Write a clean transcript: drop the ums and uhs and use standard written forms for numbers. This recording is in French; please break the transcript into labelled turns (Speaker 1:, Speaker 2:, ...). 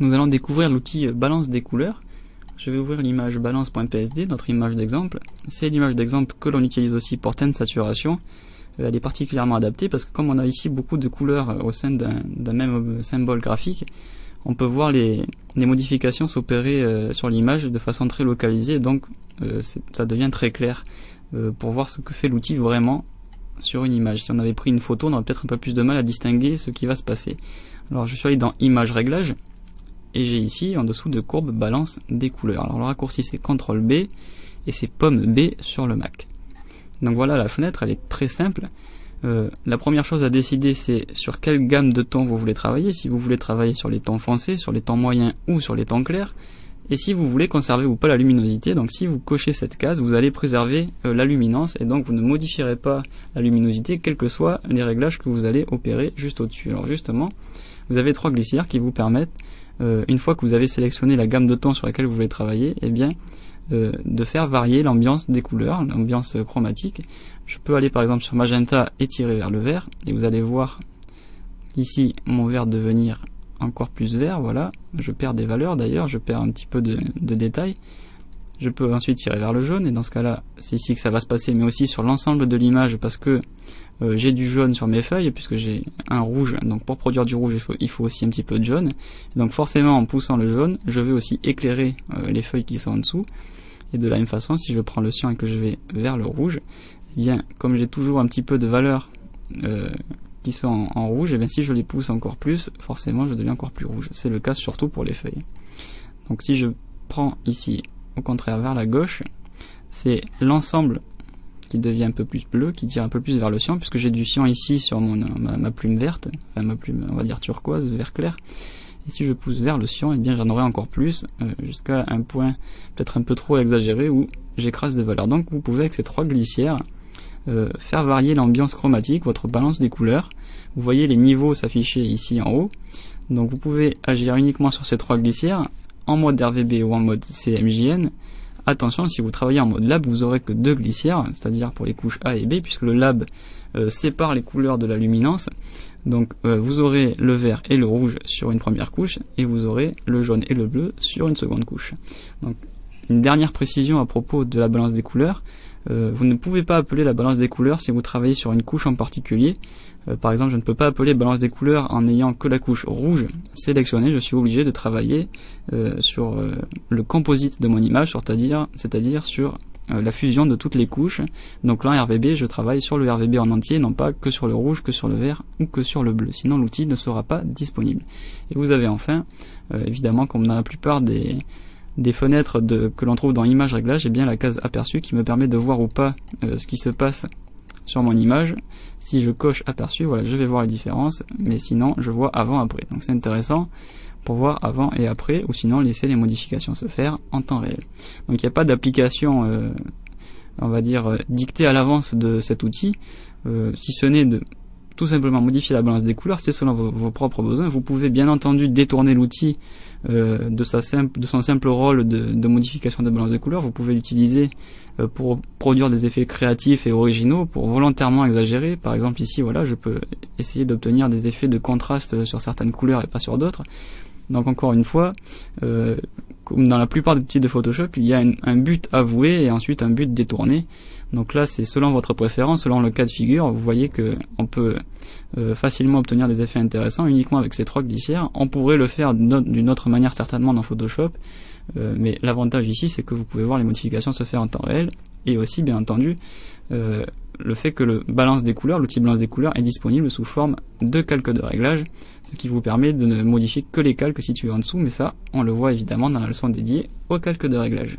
Speaker 1: nous allons découvrir l'outil balance des couleurs. Je vais ouvrir l'image balance.psd, notre image d'exemple. C'est l'image d'exemple que l'on utilise aussi pour teinte saturation. Elle est particulièrement adaptée parce que comme on a ici beaucoup de couleurs au sein d'un même symbole graphique, on peut voir les modifications s'opérer sur l'image de façon très localisée, donc ça devient très clair pour voir ce que fait l'outil vraiment sur une image. Si on avait pris une photo, on aurait peut-être un peu plus de mal à distinguer ce qui va se passer. Alors je suis allé dans Image Réglages et j'ai ici en dessous de courbe balance des couleurs. Alors le raccourci c'est CTRL B et c'est pomme B sur le Mac. Donc voilà, la fenêtre elle est très simple. La première chose à décider c'est sur quelle gamme de tons vous voulez travailler, si vous voulez travailler sur les tons foncés, sur les tons moyens ou sur les tons clairs, et si vous voulez conserver ou pas la luminosité. Donc si vous cochez cette case, vous allez préserver la luminance et donc vous ne modifierez pas la luminosité quels que soient les réglages que vous allez opérer juste au-dessus. Alors justement, vous avez 3 glissières qui vous permettent, une fois que vous avez sélectionné la gamme de tons sur laquelle vous voulez travailler, eh bien de faire varier l'ambiance des couleurs, l'ambiance chromatique. Je peux aller par exemple sur magenta et tirer vers le vert, et vous allez voir ici mon vert devenir encore plus vert. Voilà, je perds des valeurs d'ailleurs, je perds un petit peu de détails. Je peux ensuite tirer vers le jaune, et dans ce cas là c'est ici que ça va se passer, mais aussi sur l'ensemble de l'image parce que j'ai du jaune sur mes feuilles puisque j'ai un rouge, donc pour produire du rouge il faut aussi un petit peu de jaune, et donc forcément en poussant le jaune je vais aussi éclairer les feuilles qui sont en dessous. Et de la même façon, si je prends le cyan et que je vais vers le rouge, eh bien comme j'ai toujours un petit peu de valeurs qui sont en rouge, et bien si je les pousse encore plus, forcément je deviens encore plus rouge. C'est le cas surtout pour les feuilles. Donc si je prends ici au contraire vers la gauche, c'est l'ensemble qui devient un peu plus bleu, qui tire un peu plus vers le cyan, puisque j'ai du cyan ici sur ma plume verte, enfin ma plume on va dire turquoise, vert clair. Et si je pousse vers le cyan, eh bien j'en aurai encore plus, jusqu'à un point peut-être un peu trop exagéré où j'écrase des valeurs. Donc vous pouvez avec ces 3 glissières faire varier l'ambiance chromatique, votre balance des couleurs. Vous voyez les niveaux s'afficher ici en haut. Donc vous pouvez agir uniquement sur ces 3 glissières, en mode RVB ou en mode CMJN. Attention, si vous travaillez en mode lab, vous aurez que 2 glissières, c'est-à-dire pour les couches A et B, puisque le lab sépare les couleurs de la luminance. Donc vous aurez le vert et le rouge sur une première couche, et vous aurez le jaune et le bleu sur une seconde couche. Donc une dernière précision à propos de la balance des couleurs, vous ne pouvez pas appeler la balance des couleurs si vous travaillez sur une couche en particulier. Par exemple, je ne peux pas appeler balance des couleurs en n'ayant que la couche rouge sélectionnée. Je suis obligé de travailler sur le composite de mon image, c'est-à-dire sur la fusion de toutes les couches. Donc là en RVB, je travaille sur le RVB en entier, non pas que sur le rouge, que sur le vert ou que sur le bleu, sinon l'outil ne sera pas disponible. Et vous avez enfin, évidemment comme dans la plupart des fenêtres que l'on trouve dans Image Réglage, et bien la case aperçu qui me permet de voir ou pas ce qui se passe sur mon image. Si je coche aperçu, voilà, je vais voir les différences, mais sinon je vois avant-après. Donc c'est intéressant pour voir avant et après, ou sinon laisser les modifications se faire en temps réel. Donc il n'y a pas d'application, on va dire, dictée à l'avance de cet outil, si ce n'est de tout simplement modifier la balance des couleurs, c'est selon vos propres besoins. Vous pouvez bien entendu détourner l'outil de son simple rôle de modification de balance des couleurs. Vous pouvez l'utiliser pour produire des effets créatifs et originaux, pour volontairement exagérer. Par exemple ici, voilà, je peux essayer d'obtenir des effets de contraste sur certaines couleurs et pas sur d'autres. Donc encore une fois, comme dans la plupart des outils de Photoshop, il y a un but avoué et ensuite un but détourné. Donc là c'est selon votre préférence, selon le cas de figure. Vous voyez que on peut facilement obtenir des effets intéressants uniquement avec ces 3 glissières. On pourrait le faire d'une autre manière certainement dans Photoshop, mais l'avantage ici c'est que vous pouvez voir les modifications se faire en temps réel, et aussi bien entendu le fait que l'outil balance des couleurs est disponible sous forme de calque de réglage, ce qui vous permet de ne modifier que les calques situés en dessous, mais ça on le voit évidemment dans la leçon dédiée au calque de réglage.